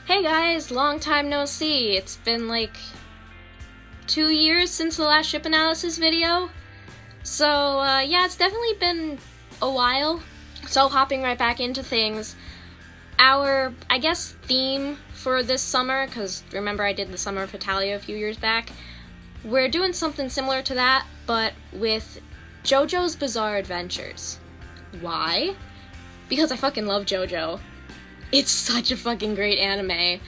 Hey guys, long time no see. It's been like 2 years since the last ship analysis video. So yeah, it's definitely been a while. So hopping right back into things, our, I guess, theme for this summer, because remember I did the Summer of Italia a few years back, we're doing something similar to that, but with JoJo's Bizarre Adventures. Why? Because I fucking love JoJo. It's such a fucking great anime.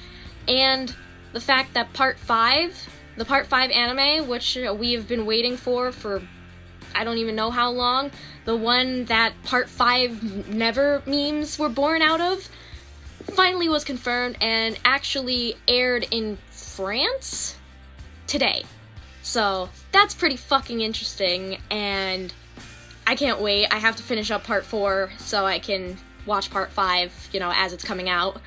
And the fact that the Part 5 anime, which we have been waiting for I don't even know how long, the one that Part 5 never memes were born out of, finally was confirmed and actually aired in France today. So that's pretty fucking interesting, and I can't wait. I have to finish up Part 4 so I can watch Part 5, as it's coming out.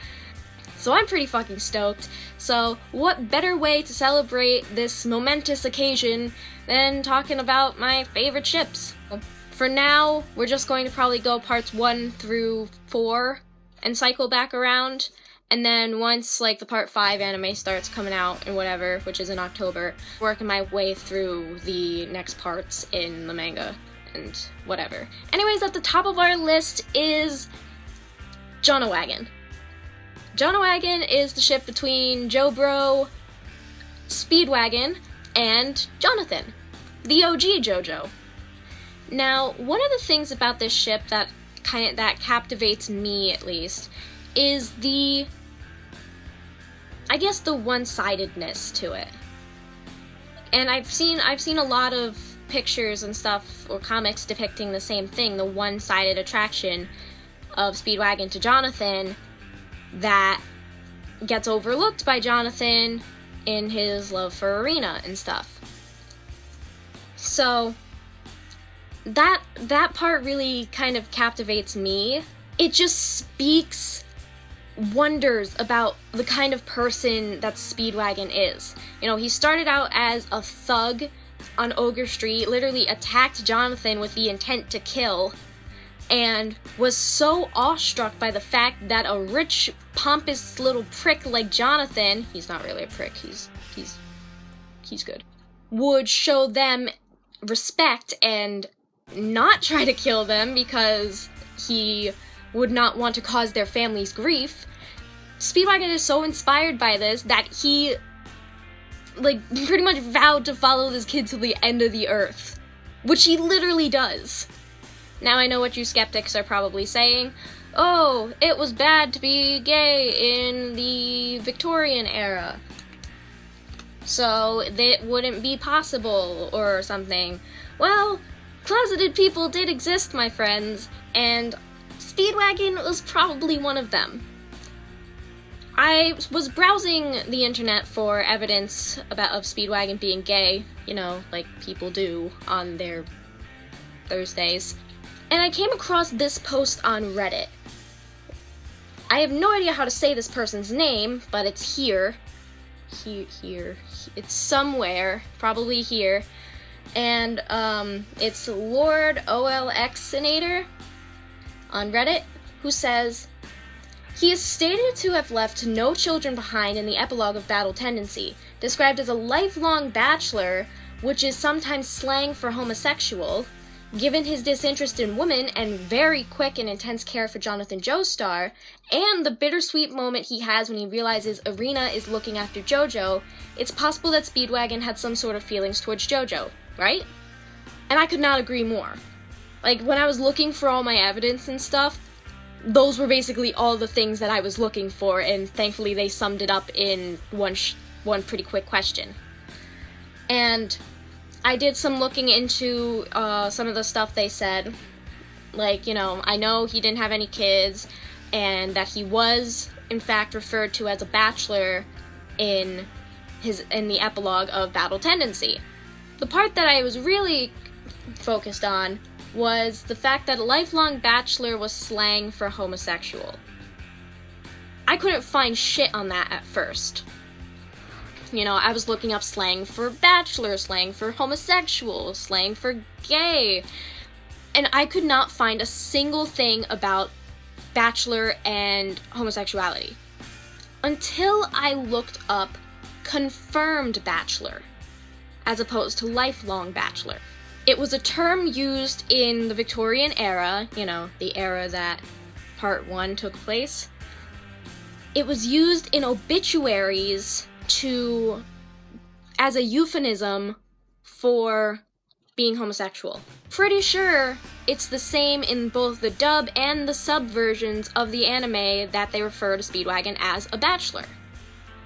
So I'm pretty fucking stoked. So what better way to celebrate this momentous occasion than talking about my favorite ships? For now, we're just going to probably go parts 1 through 4 and cycle back around. And then once like the Part 5 anime starts coming out and whatever, which is in October, working my way through the next parts in the manga and whatever. Anyways, at the top of our list is JonaWagon. JonaWagon is the ship between Jobro, Speedwagon, and Jonathan, the OG JoJo. Now, one of the things about this ship that captivates me, at least, is the one-sidedness to it. And I've seen a lot of pictures and stuff or comics depicting the same thing, the one-sided attraction of Speedwagon to Jonathan that gets overlooked by Jonathan in his love for Arena and stuff. So that part really kind of captivates me. It just speaks wonders about the kind of person that Speedwagon is. He started out as a thug on Ogre Street, literally attacked Jonathan with the intent to kill, and was so awestruck by the fact that a rich, pompous little prick like Jonathan, he's not really a prick, he's good, would show them respect and not try to kill them because he would not want to cause their families grief. Speedwagon is so inspired by this that he pretty much vowed to follow this kid to the end of the earth, which he literally does. Now I know what you skeptics are probably saying. Oh, it was bad to be gay in the Victorian era, so that wouldn't be possible or something. Well, closeted people did exist, my friends, and Speedwagon was probably one of them. I was browsing the internet for evidence of Speedwagon being gay, like people do on their Thursdays. And I came across this post on Reddit. I have no idea how to say this person's name, but it's here. It's somewhere, probably here. And it's Lord OLXinator on Reddit, who says, he is stated to have left no children behind in the epilogue of Battle Tendency, described as a lifelong bachelor, which is sometimes slang for homosexual. Given his disinterest in women and very quick and intense care for Jonathan Joestar, and the bittersweet moment he has when he realizes Arena is looking after JoJo, it's possible that Speedwagon had some sort of feelings towards JoJo, right? And I could not agree more. When I was looking for all my evidence and stuff, those were basically all the things that I was looking for, and thankfully they summed it up in one pretty quick question. And I did some looking into some of the stuff they said. I know he didn't have any kids, and that he was, in fact, referred to as a bachelor in the epilogue of Battle Tendency. The part that I was really focused on was the fact that a lifelong bachelor was slang for homosexual. I couldn't find shit on that at first. I was looking up slang for bachelor, slang for homosexual, slang for gay, and I could not find a single thing about bachelor and homosexuality. until I looked up confirmed bachelor, as opposed to lifelong bachelor. It was a term used in the Victorian era, you know, the era that Part 1 took place. It was used in obituaries as a euphemism for being homosexual. Pretty sure it's the same in both the dub and the sub versions of the anime that they refer to Speedwagon as a bachelor.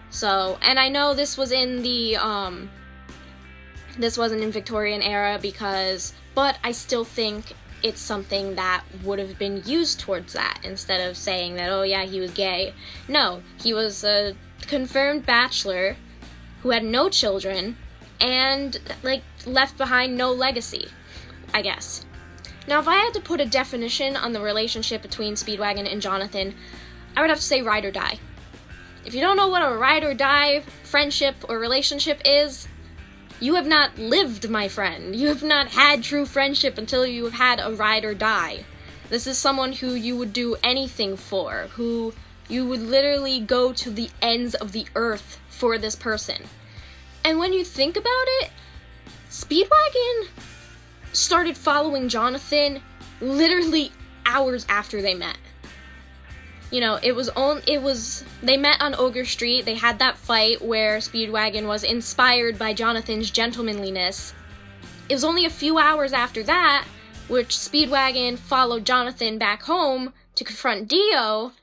So, and I know this was in the, this wasn't in Victorian era but I still think it's something that would have been used towards that, instead of saying that, oh yeah, he was gay. No, he was a confirmed bachelor who had no children and, like, left behind no legacy, I guess. Now, if I had to put a definition on the relationship between Speedwagon and Jonathan, I would have to say ride or die. If you don't know what a ride or die friendship or relationship is, you have not lived, my friend. You have not had true friendship until you have had a ride or die. This is someone who you would do anything for, who you would literally go to the ends of the earth for this person. And when you think about it, Speedwagon started following Jonathan literally hours after they met. You know, they met on Ogre Street. They had that fight where Speedwagon was inspired by Jonathan's gentlemanliness. It was only a few hours after that, which Speedwagon followed Jonathan back home to confront Dio,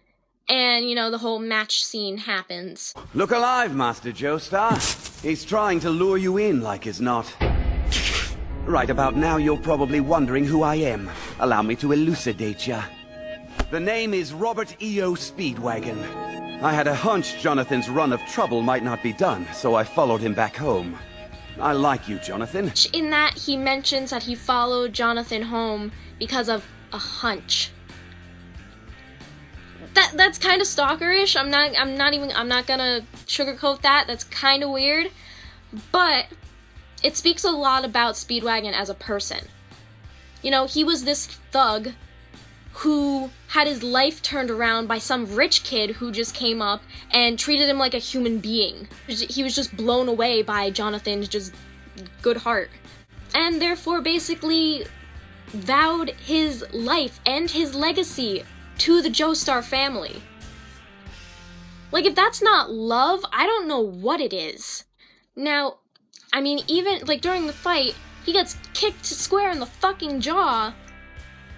and, you know, the whole match scene happens. Look alive, Master Joestar. He's trying to lure you in like as not. Right about now, you're probably wondering who I am. Allow me to elucidate ya. The name is Robert E.O. Speedwagon. I had a hunch Jonathan's run of trouble might not be done, so I followed him back home. I like you, Jonathan. In that, he mentions that he followed Jonathan home because of a hunch. That's kind of stalkerish. I'm not gonna sugarcoat that. That's kind of weird, but it speaks a lot about Speedwagon as a person. You know, he was this thug who had his life turned around by some rich kid who just came up and treated him like a human being. He was just blown away by Jonathan's just good heart, and therefore basically vowed his life and his legacy to the Joestar family. Like, if that's not love, I don't know what it is. Now, I mean, even, like, during the fight, he gets kicked square in the fucking jaw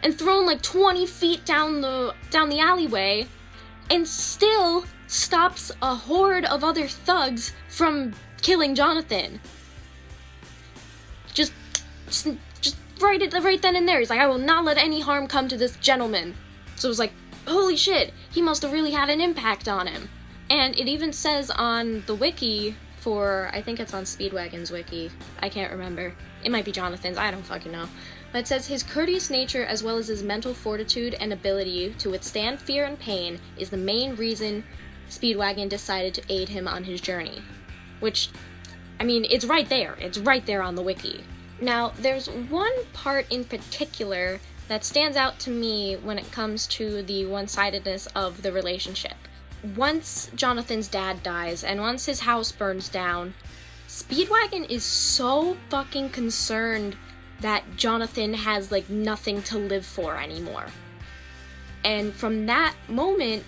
and thrown like 20 feet down the alleyway, and still stops a horde of other thugs from killing Jonathan. Just right then and there, he's like, I will not let any harm come to this gentleman. So it was like, holy shit, he must have really had an impact on him. And it even says on the wiki for, I think it's on Speedwagon's wiki, I can't remember. It might be Jonathan's, I don't fucking know. But it says, his courteous nature as well as his mental fortitude and ability to withstand fear and pain is the main reason Speedwagon decided to aid him on his journey. Which, I mean, it's right there. It's right there on the wiki. Now, there's one part in particular that stands out to me when it comes to the one-sidedness of the relationship. Once Jonathan's dad dies, and once his house burns down, Speedwagon is so fucking concerned that Jonathan has, like, nothing to live for anymore. And from that moment,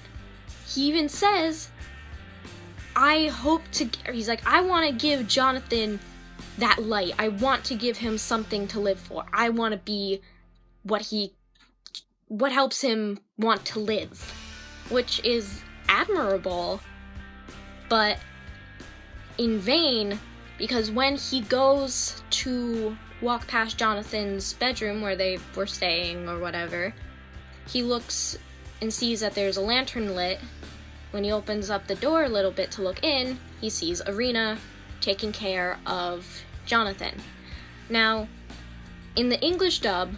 he even says, he's like, I want to give Jonathan that light. I want to give him something to live for. I want to be what helps him want to live. Which is admirable, but in vain, because when he goes to walk past Jonathan's bedroom where they were staying or whatever, he looks and sees that there's a lantern lit. When he opens up the door a little bit to look in, he sees Irina taking care of Jonathan. Now, in the English dub,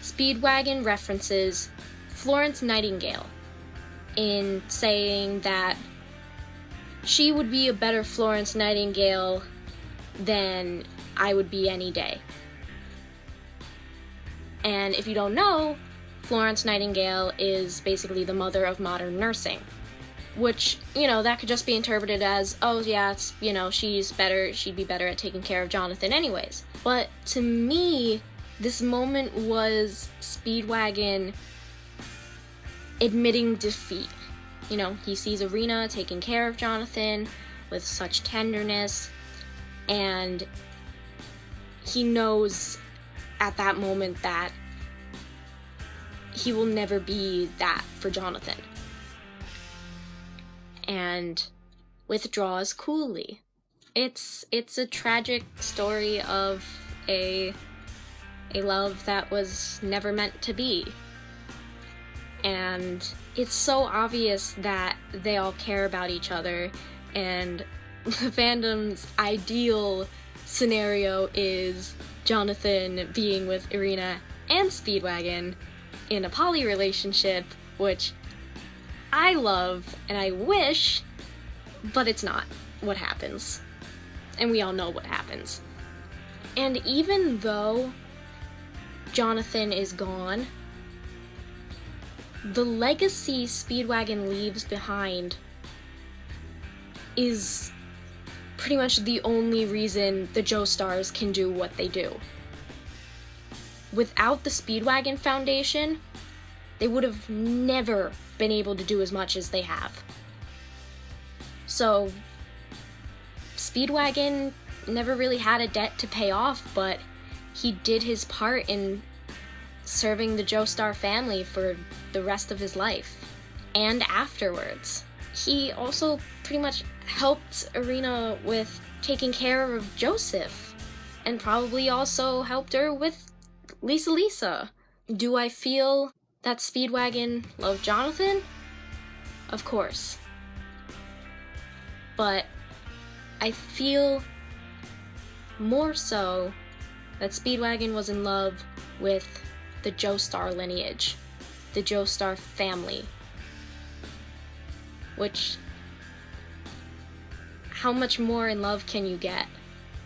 Speedwagon references Florence Nightingale in saying that she would be a better Florence Nightingale than I would be any day. And if you don't know, Florence Nightingale is basically the mother of modern nursing. which, you know, that could just be interpreted as, oh yeah, it's, you know, she'd be better at taking care of Jonathan anyways. But to me, this moment was Speedwagon admitting defeat. You know, he sees Irina taking care of Jonathan with such tenderness, and he knows at that moment that he will never be that for Jonathan, and withdraws coolly. It's a tragic story of a love that was never meant to be. And it's so obvious that they all care about each other, and the fandom's ideal scenario is Jonathan being with Irina and Speedwagon in a poly relationship, which I love and I wish, but it's not what happens. And we all know what happens. And even though Jonathan is gone, the legacy Speedwagon leaves behind is pretty much the only reason the Joestars can do what they do. Without the Speedwagon Foundation, they would have never been able to do as much as they have. So, Speedwagon never really had a debt to pay off, but he did his part in serving the Joestar family for the rest of his life, and afterwards. He also pretty much helped Irina with taking care of Joseph, and probably also helped her with Lisa. Do I feel that Speedwagon loved Jonathan? Of course. But I feel more so that Speedwagon was in love with the Joestar lineage, the Joestar family. Which, how much more in love can you get?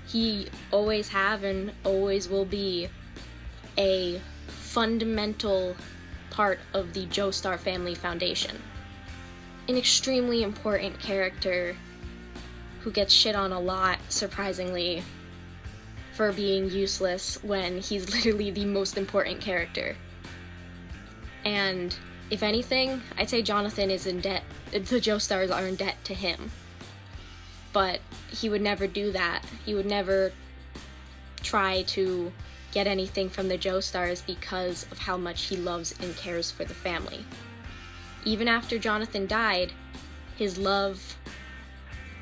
He always have and always will be a fundamental part of the Joestar family foundation. An extremely important character who gets shit on a lot, surprisingly, for being useless when he's literally the most important character. And if anything, I'd say Jonathan is in debt. The Joestars are in debt to him. But he would never do that. He would never try to get anything from the Joestars because of how much he loves and cares for the family. Even after Jonathan died, his love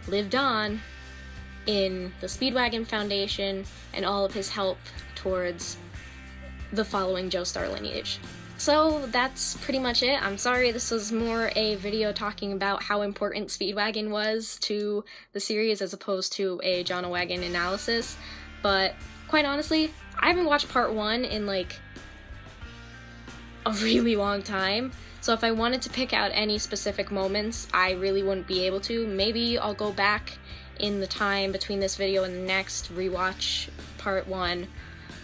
lived on in the Speedwagon Foundation and all of his help towards the following Joestar lineage. So that's pretty much it. I'm sorry this was more a video talking about how important Speedwagon was to the series as opposed to a JonaWagon analysis, but quite honestly, I haven't watched part 1 in like a really long time, so if I wanted to pick out any specific moments, I really wouldn't be able to. Maybe I'll go back in the time between this video and the next, rewatch part 1,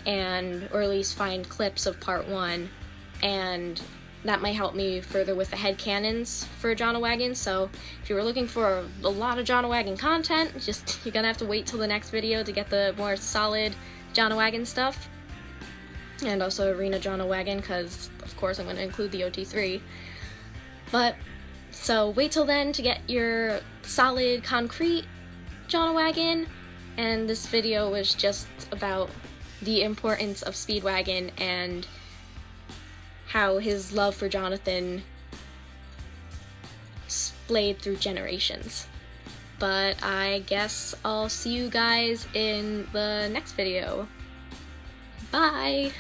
or at least find clips of part 1, and that might help me further with the headcanons for JonaWagon. So if you were looking for a lot of JonaWagon content, you're gonna have to wait till the next video to get the more solid JonaWagon stuff. And also Arena JonaWagon, because of course I'm gonna include the OT3. But, so wait till then to get your solid, concrete JonaWagon, and this video was just about the importance of Speedwagon and how his love for Jonathan splayed through generations. But I guess I'll see you guys in the next video. Bye!